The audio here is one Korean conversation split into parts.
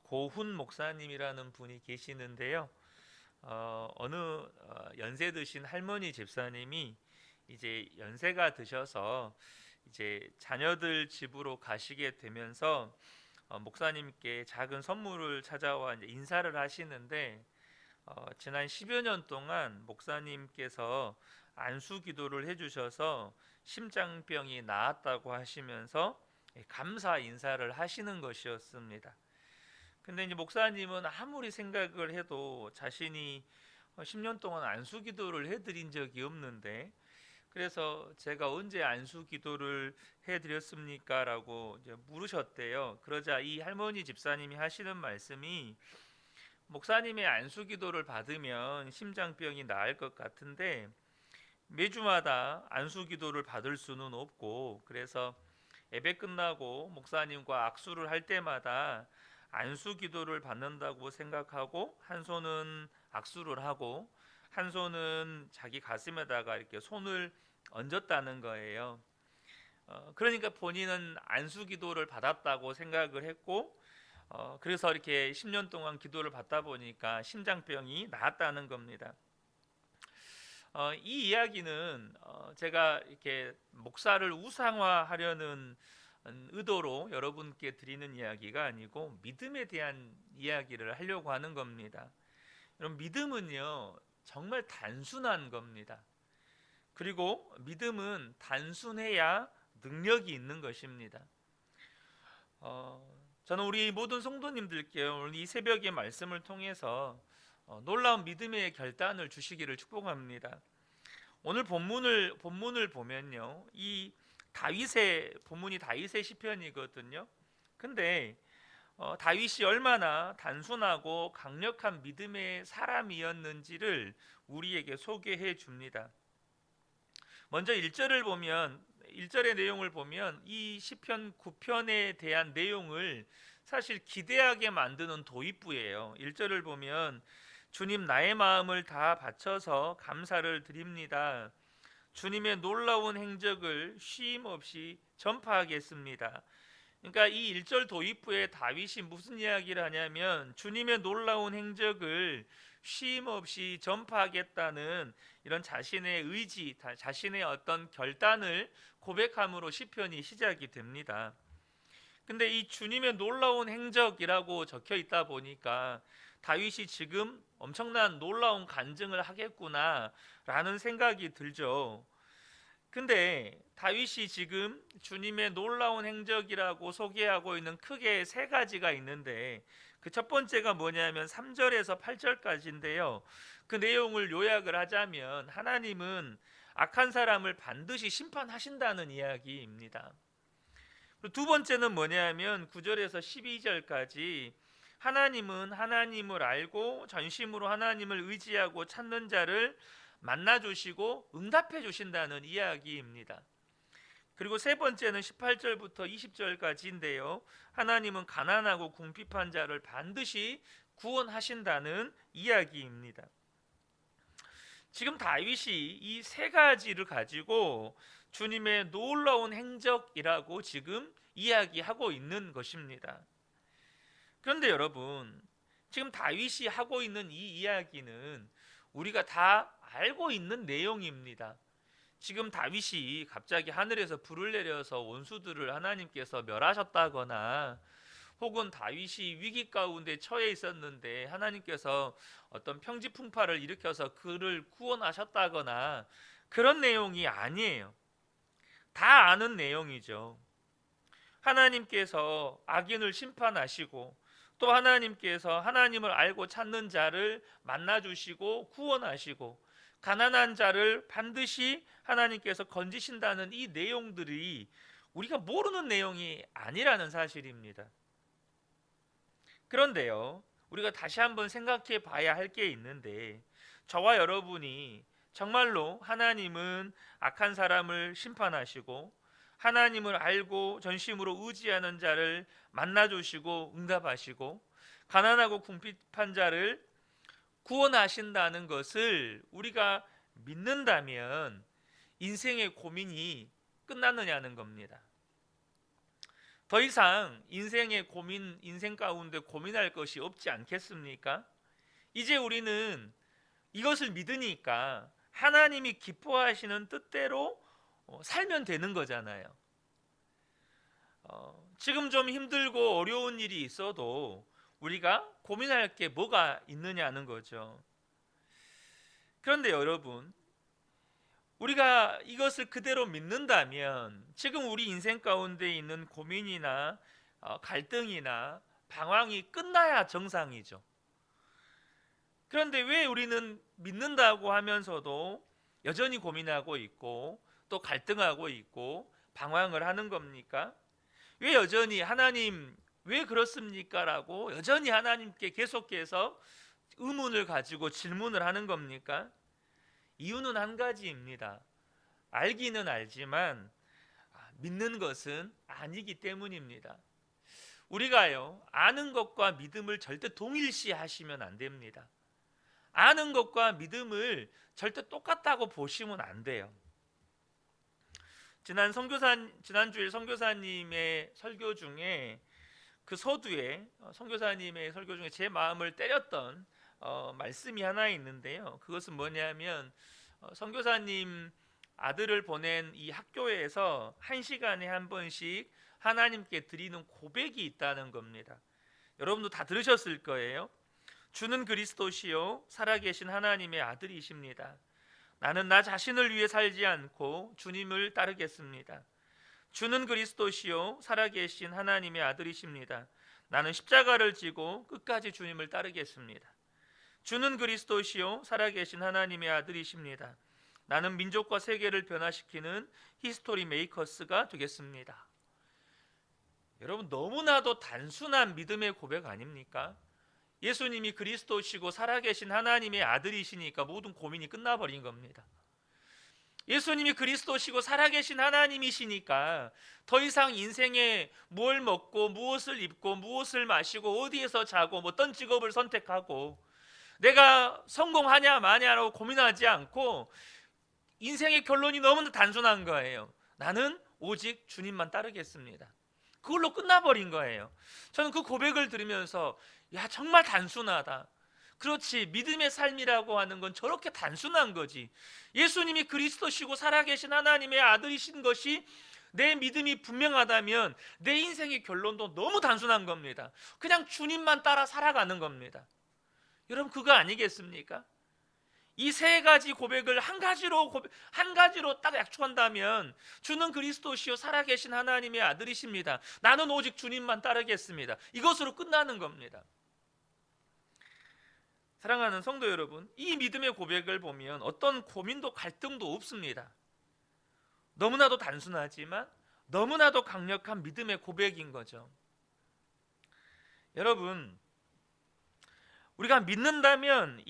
고훈 목사님이라는 분이 계시는데요. 어느 연세 드신 할머니 집사님이 이제 연세가 드셔서 이제 자녀들 집으로 가시게 되면서 목사님께 작은 선물을 찾아와 이제 인사를 하시는데, 지난 10여 년 동안 목사님께서 안수 기도를 해주셔서 심장병이 나았다고 하시면서 감사 인사를 하시는 것이었습니다. 근데 이제 목사님은 아무리 생각을 해도 자신이 10년 동안 안수 기도를 해드린 적이 없는데, 그래서 제가 언제 안수 기도를 해드렸습니까? 라고 이제 물으셨대요. 그러자 이 할머니 집사님이 하시는 말씀이, 목사님의 안수 기도를 받으면 심장병이 나을 것 같은데 매주마다 안수 기도를 받을 수는 없고, 그래서 예배 끝나고 목사님과 악수를 할 때마다 안수 기도를 받는다고 생각하고 한 손은 악수를 하고 한 손은 자기 가슴에다가 이렇게 손을 얹었다는 거예요. 그러니까 본인은 안수 기도를 받았다고 생각을 했고, 그래서 이렇게 10년 동안 기도를 받다 보니까 심장병이 나았다는 겁니다. 이 이야기는 제가 이렇게 목사를 우상화하려는 의도로 여러분께 드리는 이야기가 아니고 믿음에 대한 이야기를 하려고 하는 겁니다. 여러분, 믿음은요 정말 단순한 겁니다. 그리고 믿음은 단순해야 능력이 있는 것입니다. 저는 우리 모든 성도님들께 오늘 이 새벽의 말씀을 통해서 놀라운 믿음의 결단을 주시기를 축복합니다. 오늘 본문을 보면요, 이 다윗의 본문이 다윗의 시편이거든요. 근데 다윗이 얼마나 단순하고 강력한 믿음의 사람이었는지를 우리에게 소개해 줍니다. 먼저 1절의 내용을 보면 이 시편 9편에 대한 내용을 사실 기대하게 만드는 도입부예요. 1절을 보면 주님, 나의 마음을 다 바쳐서 감사를 드립니다. 주님의 놀라운 행적을 쉼 없이 전파하겠습니다. 그러니까 이 1절 도입부에 다윗이 무슨 이야기를 하냐면 주님의 놀라운 행적을 쉼 없이 전파하겠다는 이런 자신의 의지, 자신의 어떤 결단을 고백함으로 시편이 시작이 됩니다. 근데 이 주님의 놀라운 행적이라고 적혀 있다 보니까 다윗이 지금 엄청난 놀라운 간증을 하겠구나라는 생각이 들죠. 근데 다윗이 지금 주님의 놀라운 행적이라고 소개하고 있는 크게 세 가지가 있는데, 그 첫 번째가 뭐냐면 3절에서 8절까지인데요. 그 내용을 요약을 하자면 하나님은 악한 사람을 반드시 심판하신다는 이야기입니다. 두 번째는 뭐냐면 9절에서 12절까지 하나님은 하나님을 알고 전심으로 하나님을 의지하고 찾는 자를 만나 주시고 응답해 주신다는 이야기입니다. 그리고 세 번째는 18절부터 20절까지인데요. 하나님은 가난하고 궁핍한 자를 반드시 구원하신다는 이야기입니다. 지금 다윗이 이 세 가지를 가지고 주님의 놀라운 행적이라고 지금 이야기하고 있는 것입니다. 그런데 여러분, 지금 다윗이 하고 있는 이 이야기는 우리가 다 알고 있는 내용입니다. 지금 다윗이 갑자기 하늘에서 불을 내려서 원수들을 하나님께서 멸하셨다거나, 혹은 다윗이 위기 가운데 처해 있었는데 하나님께서 어떤 평지풍파를 일으켜서 그를 구원하셨다거나 그런 내용이 아니에요. 다 아는 내용이죠. 하나님께서 악인을 심판하시고, 또 하나님께서 하나님을 알고 찾는 자를 만나 주시고 구원하시고, 가난한 자를 반드시 하나님께서 건지신다는 이 내용들이 우리가 모르는 내용이 아니라는 사실입니다. 그런데요, 우리가 다시 한번 생각해 봐야 할 게 있는데, 저와 여러분이 정말로 하나님은 악한 사람을 심판하시고 하나님을 알고 전심으로 의지하는 자를 만나 주시고 응답하시고 가난하고 궁핍한 자를 구원하신다는 것을 우리가 믿는다면 인생의 고민이 끝났느냐는 겁니다. 더 이상 인생의 고민, 인생 가운데 고민할 것이 없지 않겠습니까? 이제 우리는 이것을 믿으니까 하나님이 기뻐하시는 뜻대로 살면 되는 거잖아요. 지금 좀 힘들고 어려운 일이 있어도 우리가 고민할 게 뭐가 있느냐는 거죠. 그런데 여러분, 우리가 이것을 그대로 믿는다면 지금 우리 인생 가운데 있는 고민이나 갈등이나 방황이 끝나야 정상이죠. 그런데 왜 우리는 믿는다고 하면서도 여전히 고민하고 있고 또 갈등하고 있고 방황을 하는 겁니까? 왜 여전히 하나님 왜 그렇습니까? 라고 여전히 하나님께 계속해서 의문을 가지고 질문을 하는 겁니까? 이유는 한 가지입니다. 알기는 알지만 믿는 것은 아니기 때문입니다. 우리가요, 아는 것과 믿음을 절대 동일시하시면 안 됩니다. 아는 것과 믿음을 절대 똑같다고 보시면 안 돼요. 지난주일 선교사님의 설교 중에 그 서두에 선교사님의 설교 중에 제 마음을 때렸던 말씀이 하나 있는데요. 그것은 뭐냐면 선교사님 아들을 보낸 이 학교에서 1시간에 한 번씩 하나님께 드리는 고백이 있다는 겁니다. 여러분도 다 들으셨을 거예요. 주는 그리스도시요 살아계신 하나님의 아들이십니다. 나는 나 자신을 위해 살지 않고 주님을 따르겠습니다. 주는 그리스도시요 살아계신 하나님의 아들이십니다. 나는 십자가를 지고 끝까지 주님을 따르겠습니다. 주는 그리스도시요 살아계신 하나님의 아들이십니다. 나는 민족과 세계를 변화시키는 히스토리 메이커스가 되겠습니다. 여러분, 너무나도 단순한 믿음의 고백 아닙니까? 예수님이 그리스도시고 살아계신 하나님의 아들이시니까 모든 고민이 끝나버린 겁니다. 예수님이 그리스도시고 살아계신 하나님이시니까 더 이상 인생에 뭘 먹고 무엇을 입고 무엇을 마시고 어디에서 자고 어떤 직업을 선택하고 내가 성공하냐 마냐라고 고민하지 않고 인생의 결론이 너무나 단순한 거예요. 나는 오직 주님만 따르겠습니다. 그걸로 끝나버린 거예요. 저는 그 고백을 들으면서 야, 정말 단순하다. 그렇지, 믿음의 삶이라고 하는 건 저렇게 단순한 거지. 예수님이 그리스도시고 살아계신 하나님의 아들이신 것이 내 믿음이 분명하다면 내 인생의 결론도 너무 단순한 겁니다. 그냥 주님만 따라 살아가는 겁니다. 여러분, 그거 아니겠습니까? 이 세 가지 고백을 한 가지로 딱 약속한다면 주는 그리스도시요 살아계신 하나님의 아들이십니다. 나는 오직 주님만 따르겠습니다. 이것으로 끝나는 겁니다. 사랑하는 성도 여러분, 이 믿음의 고백을 보면 어떤 고민도 갈등도 없습니다. 너무나도 단순하지만 너무나도 강력한 믿음의 고백인 거죠. 여러분, 우리가 믿는다면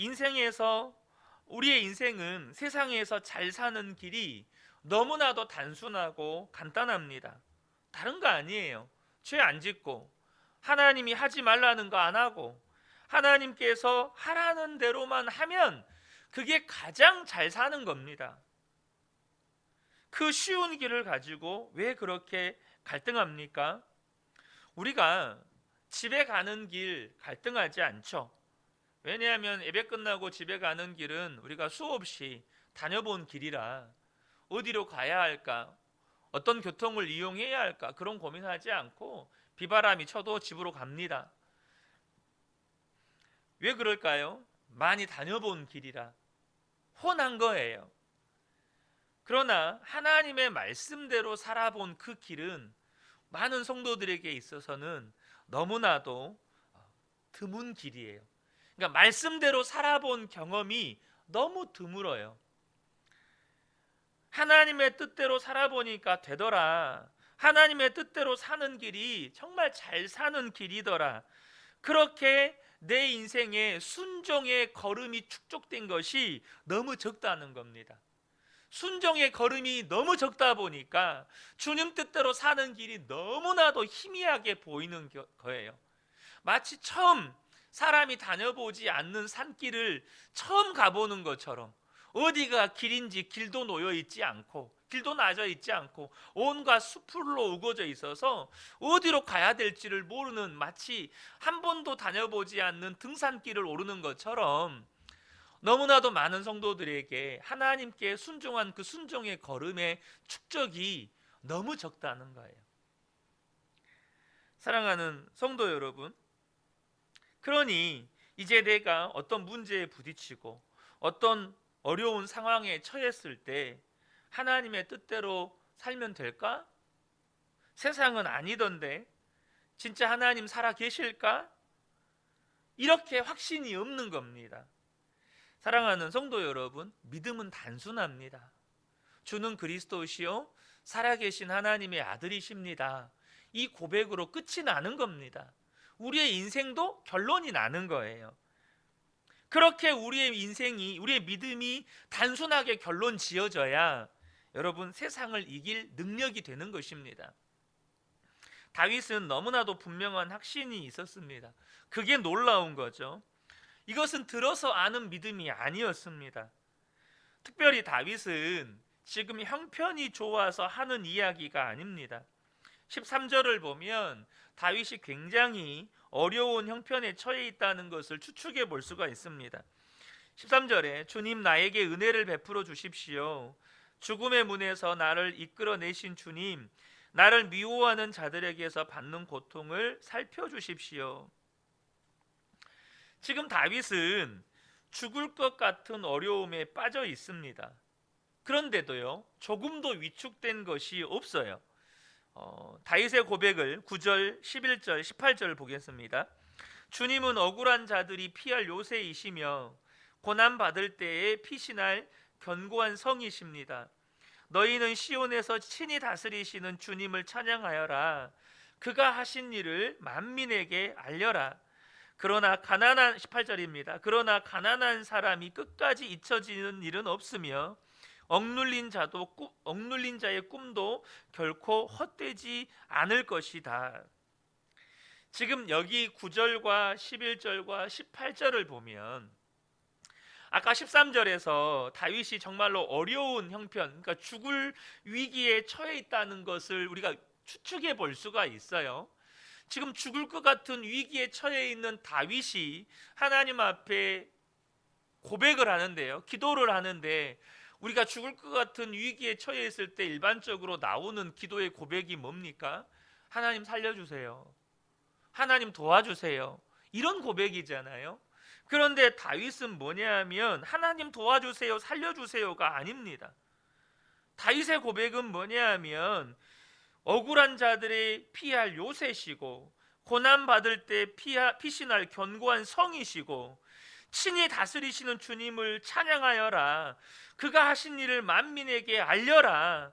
우리의 인생은 세상에서 잘 사는 길이 너무나도 단순하고 간단합니다. 다른 거 아니에요. 죄 안 짓고 하나님이 하지 말라는 거 안 하고 하나님께서 하라는 대로만 하면 그게 가장 잘 사는 겁니다. 그 쉬운 길을 가지고 왜 그렇게 갈등합니까? 우리가 집에 가는 길 갈등하지 않죠. 왜냐하면 예배 끝나고 집에 가는 길은 우리가 수없이 다녀본 길이라 어디로 가야 할까, 어떤 교통을 이용해야 할까 그런 고민하지 않고 비바람이 쳐도 집으로 갑니다. 왜 그럴까요? 많이 다녀본 길이라 훤한 거예요. 그러나 하나님의 말씀대로 살아본 그 길은 많은 성도들에게 있어서는 너무나도 드문 길이에요. 그러니까 말씀대로 살아본 경험이 너무 드물어요. 하나님의 뜻대로 살아보니까 되더라. 하나님의 뜻대로 사는 길이 정말 잘 사는 길이더라. 그렇게 내 인생에 순종의 걸음이 축적된 것이 너무 적다는 겁니다. 순종의 걸음이 너무 적다 보니까 주님 뜻대로 사는 길이 너무나도 희미하게 보이는 거예요. 마치 처음 사람이 다녀보지 않는 산길을 처음 가보는 것처럼 어디가 길인지 길도 놓여 있지 않고 길도 나져 있지 않고 온갖 숲으로 우거져 있어서 어디로 가야 될지를 모르는, 마치 한 번도 다녀보지 않는 등산길을 오르는 것처럼 너무나도 많은 성도들에게 하나님께 순종한 그 순종의 걸음의 축적이 너무 적다는 거예요. 사랑하는 성도 여러분, 그러니 이제 내가 어떤 문제에 부딪히고 어떤 어려운 상황에 처했을 때 하나님의 뜻대로 살면 될까? 세상은 아니던데 진짜 하나님 살아 계실까? 이렇게 확신이 없는 겁니다. 사랑하는 성도 여러분, 믿음은 단순합니다. 주는 그리스도시요 살아계신 하나님의 아들이십니다. 이 고백으로 끝이 나는 겁니다. 우리의 인생도 결론이 나는 거예요. 그렇게 우리의 인생이, 우리의 믿음이 단순하게 결론 지어져야 여러분 세상을 이길 능력이 되는 것입니다. 다윗은 너무나도 분명한 확신이 있었습니다. 그게 놀라운 거죠. 이것은 들어서 아는 믿음이 아니었습니다. 특별히 다윗은 지금 형편이 좋아서 하는 이야기가 아닙니다. 13절을 보면 다윗이 굉장히 어려운 형편에 처해 있다는 것을 추측해 볼 수가 있습니다. 13절에 주님 나에게 은혜를 베풀어 주십시오. 죽음의 문에서 나를 이끌어내신 주님, 나를 미워하는 자들에게서 받는 고통을 살펴주십시오. 지금 다윗은 죽을 것 같은 어려움에 빠져 있습니다. 그런데도요, 조금도 위축된 것이 없어요. 다윗의 고백을 9절, 11절, 18절 보겠습니다. 주님은 억울한 자들이 피할 요새이시며 고난받을 때에 피신할 견고한 성이십니다. 너희는 시온에서 친히 다스리시는 주님을 찬양하여라. 그가 하신 일을 만민에게 알려라. 그러나 가난한 18절입니다. 그러나 가난한 사람이 끝까지 잊혀지는 일은 없으며 억눌린 자의 꿈도 결코 헛되지 않을 것이다. 지금 여기 9절과 11절과 18절을 보면 아까 13절에서 다윗이 정말로 어려운 형편, 그러니까 죽을 위기에 처해 있다는 것을 우리가 추측해 볼 수가 있어요. 지금 죽을 것 같은 위기에 처해 있는 다윗이 하나님 앞에 고백을 하는데요, 기도를 하는데, 우리가 죽을 것 같은 위기에 처해 있을 때 일반적으로 나오는 기도의 고백이 뭡니까? 하나님 살려주세요, 하나님 도와주세요, 이런 고백이잖아요. 그런데 다윗은 뭐냐 하면 하나님 도와주세요, 살려주세요가 아닙니다. 다윗의 고백은 뭐냐 하면 억울한 자들의 피할 요새시고 고난받을 때 피신할 견고한 성이시고 친히 다스리시는 주님을 찬양하여라. 그가 하신 일을 만민에게 알려라.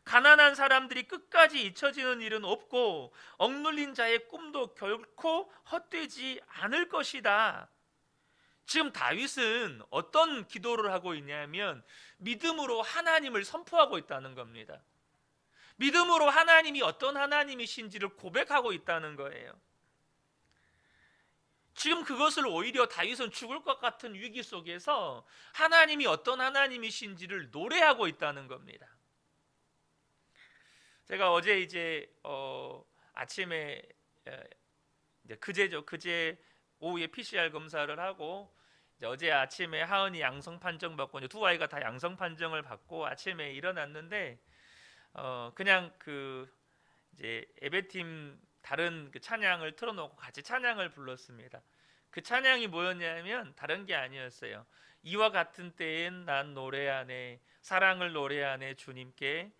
가난한 사람들이 끝까지 잊혀지는 일은 없고 억눌린 자의 꿈도 결코 헛되지 않을 것이다. 지금 다윗은 어떤 기도를 하고 있냐면 믿음으로 하나님을 선포하고 있다는 겁니다. 믿음으로 하나님이 어떤 하나님이신지를 고백하고 있다는 거예요. 지금 그것을 오히려 다윗은 죽을 것 같은 위기 속에서 하나님이 어떤 하나님이신지를 노래하고 있다는 겁니다. 제가 어제 아침에 그제 오후에 PCR 검사를 하고 어제 아침에 하은이 양성 판정 받고 이제 두 아이가 다 양성 판정을 받고 아침에 일어났는데 그냥 이제 예배팀 다른 그 찬양을 틀어놓고 같이 찬양을 불렀습니다. 그 찬양이 뭐였냐면 다른 게 아니었어요. 이와 같은 때엔 난 노래하네, 사랑을 노래하네 주님께.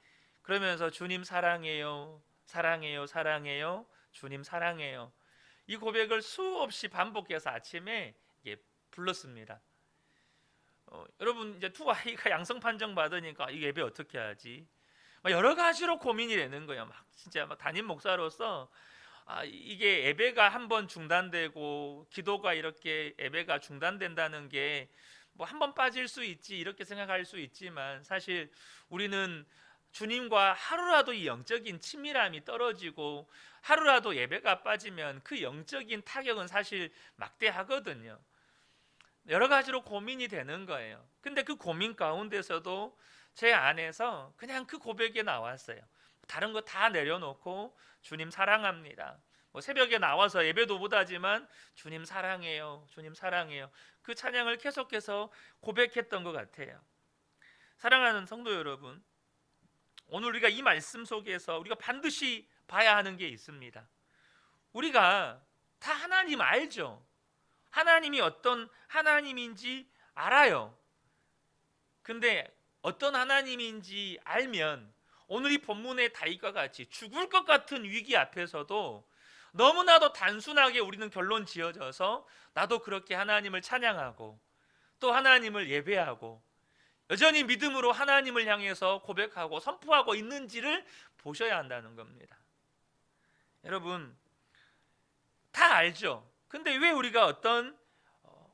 그러면서 주님 사랑해요, 사랑해요, 사랑해요, 주님 사랑해요. 이 고백을 수없이 반복해서 아침에 불렀습니다. 여러분 이제 두 아이가 양성 판정 받으니까 이 예배 어떻게 하지? 여러 가지로 고민이 되는 거예요. 진짜 담임 목사로서 이게 예배가 한번 중단되고 기도가 이렇게 예배가 중단된다는 게 뭐 한 번 빠질 수 있지 이렇게 생각할 수 있지만 사실 우리는 주님과 하루라도 이 영적인 친밀함이 떨어지고 하루라도 예배가 빠지면 그 영적인 타격은 사실 막대하거든요. 여러 가지로 고민이 되는 거예요. 근데 그 고민 가운데서도 제 안에서 그냥 그 고백이 나왔어요. 다른 거 다 내려놓고 주님 사랑합니다. 뭐 새벽에 나와서 예배도 못하지만 주님 사랑해요, 주님 사랑해요. 그 찬양을 계속해서 고백했던 것 같아요. 사랑하는 성도 여러분, 오늘 우리가 이 말씀 속에서 우리가 반드시 봐야 하는 게 있습니다. 우리가 다 하나님 알죠. 하나님이 어떤 하나님인지 알아요. 근데 어떤 하나님인지 알면 오늘 이 본문의 다윗과 같이 죽을 것 같은 위기 앞에서도 너무나도 단순하게 우리는 결론 지어져서 나도 그렇게 하나님을 찬양하고 또 하나님을 예배하고 여전히 믿음으로 하나님을 향해서 고백하고 선포하고 있는지를 보셔야 한다는 겁니다. 여러분, 다 알죠. 근데 왜 우리가 어떤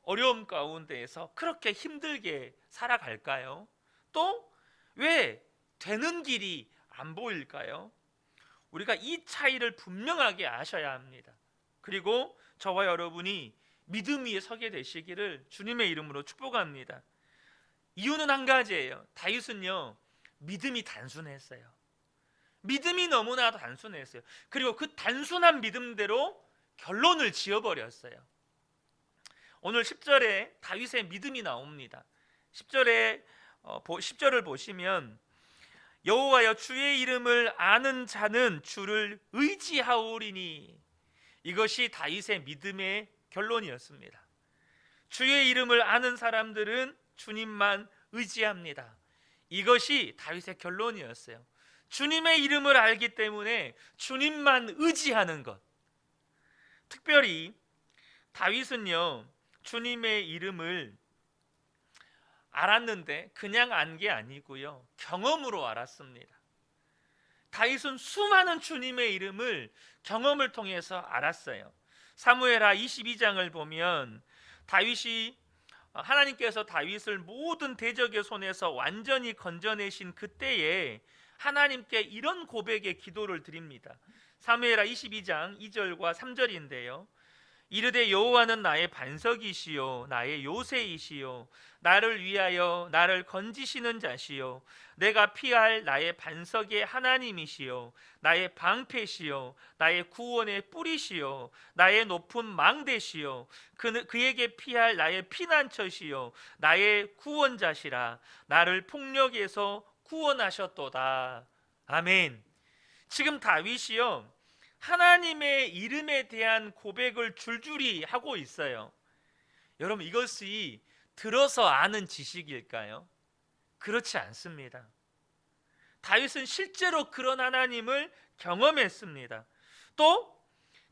어려움 가운데에서 그렇게 힘들게 살아갈까요? 또 왜 되는 길이 안 보일까요? 우리가 이 차이를 분명하게 아셔야 합니다. 그리고 저와 여러분이 믿음 위에 서게 되시기를 주님의 이름으로 축복합니다. 이유는 한 가지예요. 다윗은요, 믿음이 단순했어요. 믿음이 너무나 단순했어요. 그리고 그 단순한 믿음대로 결론을 지어버렸어요. 오늘 10절에 다윗의 믿음이 나옵니다. 10절을 보시면 여호와여 주의 이름을 아는 자는 주를 의지하오리니, 이것이 다윗의 믿음의 결론이었습니다. 주의 이름을 아는 사람들은 주님만 의지합니다. 이것이 다윗의 결론이었어요. 주님의 이름을 알기 때문에 주님만 의지하는 것. 특별히 다윗은요, 주님의 이름을 알았는데 그냥 안 게 아니고요, 경험으로 알았습니다. 다윗은 수많은 주님의 이름을 경험을 통해서 알았어요. 사무엘하 22장을 보면 다윗이 하나님께서 다윗을 모든 대적의 손에서 완전히 건져내신 그때에 하나님께 이런 고백의 기도를 드립니다. 사무엘하 22장 2절과 3절인데요. 이르되 여호와는 나의 반석이시요 나의 요새이시요 나를 위하여 나를 건지시는 자시요 내가 피할 나의 반석의 하나님이시요 나의 방패시요 나의 구원의 뿌리시요 나의 높은 망대시요 그에게 피할 나의 피난처시요 나의 구원자시라. 나를 폭력에서 구원하셨도다. 아멘. 지금 다윗이요, 하나님의 이름에 대한 고백을 줄줄이 하고 있어요. 여러분, 이것이 들어서 아는 지식일까요? 그렇지 않습니다. 다윗은 실제로 그런 하나님을 경험했습니다. 또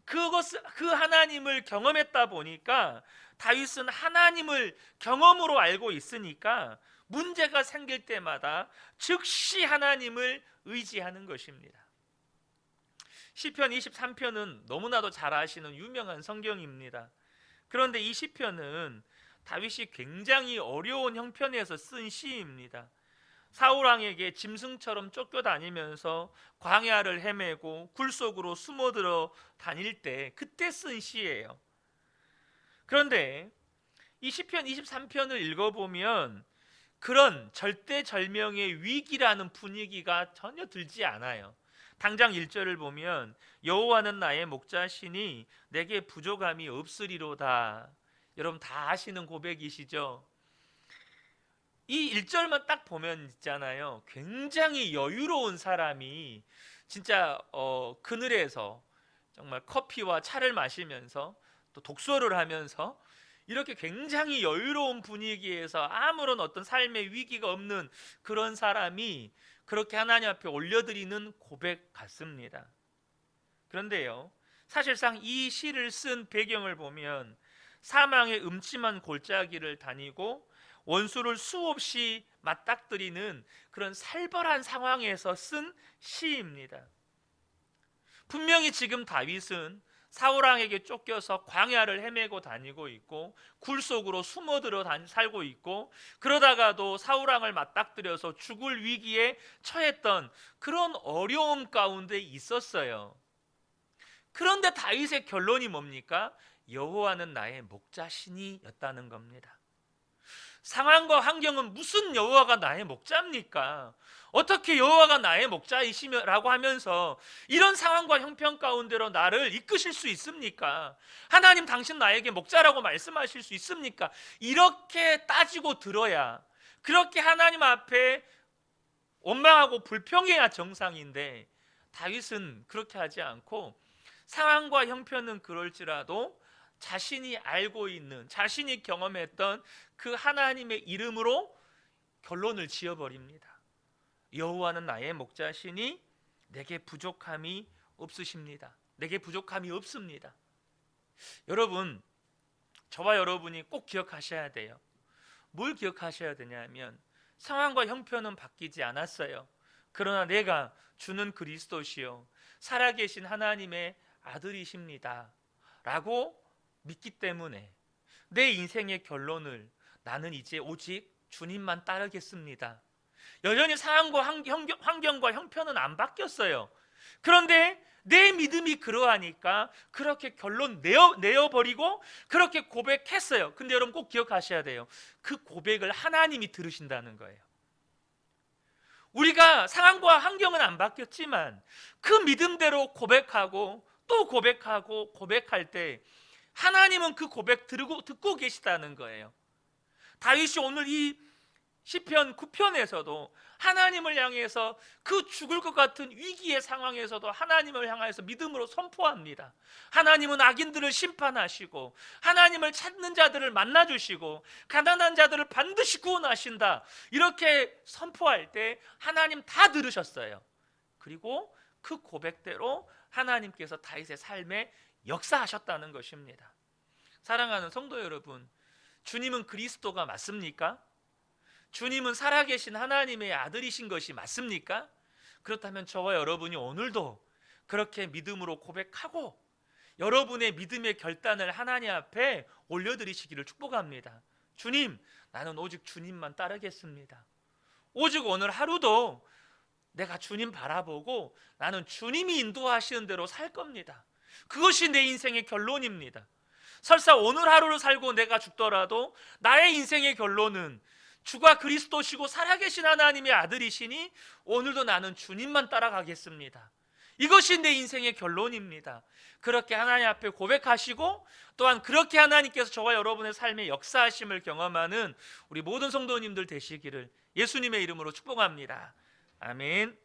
그 하나님을 경험했다 보니까 다윗은 하나님을 경험으로 알고 있으니까 문제가 생길 때마다 즉시 하나님을 의지하는 것입니다. 시편 23편은 너무나도 잘 아시는 유명한 성경입니다. 그런데 이 시편은 다윗이 굉장히 어려운 형편에서 쓴 시입니다. 사울왕에게 짐승처럼 쫓겨다니면서 광야를 헤매고 굴 속으로 숨어들어 다닐 때 그때 쓴 시예요. 그런데 이 시편 23편을 읽어보면 그런 절대절명의 위기라는 분위기가 전혀 들지 않아요. 당장 1절을 보면 여호와는 나의 목자시니 내게 부족함이 없으리로다. 여러분 다 아시는 고백이시죠? 이 1절만 딱 보면 있잖아요, 굉장히 여유로운 사람이 진짜 그늘에서 정말 커피와 차를 마시면서 또 독서를 하면서 이렇게 굉장히 여유로운 분위기에서 아무런 어떤 삶의 위기가 없는 그런 사람이 그렇게 하나님 앞에 올려드리는 고백 같습니다. 그런데요, 사실상 이 시를 쓴 배경을 보면 사망의 음침한 골짜기를 다니고 원수를 수없이 맞닥뜨리는 그런 살벌한 상황에서 쓴 시입니다. 분명히 지금 다윗은 사울왕에게 쫓겨서 광야를 헤매고 다니고 있고 굴 속으로 숨어들어 살고 있고, 그러다가도 사울왕을 맞닥뜨려서 죽을 위기에 처했던 그런 어려움 가운데 있었어요. 그런데 다윗의 결론이 뭡니까? 여호와는 나의 목자시니 였다는 겁니다. 상황과 환경은 무슨 여호와가 나의 목자입니까? 어떻게 여호와가 나의 목자이시라고 하면서 이런 상황과 형편 가운데로 나를 이끄실 수 있습니까? 하나님 당신 나에게 목자라고 말씀하실 수 있습니까? 이렇게 따지고 들어야, 그렇게 하나님 앞에 원망하고 불평해야 정상인데, 다윗은 그렇게 하지 않고 상황과 형편은 그럴지라도 자신이 알고 있는, 자신이 경험했던 그 하나님의 이름으로 결론을 지어버립니다. 여호와는 나의 목자시니 내게 부족함이 없으십니다. 내게 부족함이 없습니다. 여러분, 저와 여러분이 꼭 기억하셔야 돼요. 뭘 기억하셔야 되냐면, 상황과 형편은 바뀌지 않았어요. 그러나 내가 주는 그리스도시요 살아계신 하나님의 아들이십니다 라고 믿기 때문에 내 인생의 결론을 나는 이제 오직 주님만 따르겠습니다. 여전히 상황과 환경과 형편은 안 바뀌었어요. 그런데 내 믿음이 그러하니까 그렇게 결론 내어버리고 그렇게 고백했어요. 근데 여러분 꼭 기억하셔야 돼요. 그 고백을 하나님이 들으신다는 거예요. 우리가 상황과 환경은 안 바뀌었지만 그 믿음대로 고백하고 또 고백하고 고백할 때 하나님은 그 고백 듣고 계시다는 거예요. 다윗이 오늘 이 시편 9편에서도 하나님을 향해서 그 죽을 것 같은 위기의 상황에서도 하나님을 향해서 믿음으로 선포합니다. 하나님은 악인들을 심판하시고 하나님을 찾는 자들을 만나주시고 가난한 자들을 반드시 구원하신다, 이렇게 선포할 때 하나님 다 들으셨어요. 그리고 그 고백대로 하나님께서 다윗의 삶에 역사하셨다는 것입니다. 사랑하는 성도 여러분, 주님은 그리스도가 맞습니까? 주님은 살아계신 하나님의 아들이신 것이 맞습니까? 그렇다면 저와 여러분이 오늘도 그렇게 믿음으로 고백하고 여러분의 믿음의 결단을 하나님 앞에 올려드리시기를 축복합니다. 주님, 나는 오직 주님만 따르겠습니다. 오직 오늘 하루도 내가 주님 바라보고 나는 주님이 인도하시는 대로 살 겁니다. 그것이 내 인생의 결론입니다. 설사 오늘 하루를 살고 내가 죽더라도 나의 인생의 결론은 주가 그리스도시고 살아계신 하나님의 아들이시니 오늘도 나는 주님만 따라가겠습니다. 이것이 내 인생의 결론입니다. 그렇게 하나님 앞에 고백하시고 또한 그렇게 하나님께서 저와 여러분의 삶의 역사하심을 경험하는 우리 모든 성도님들 되시기를 예수님의 이름으로 축복합니다. 아멘.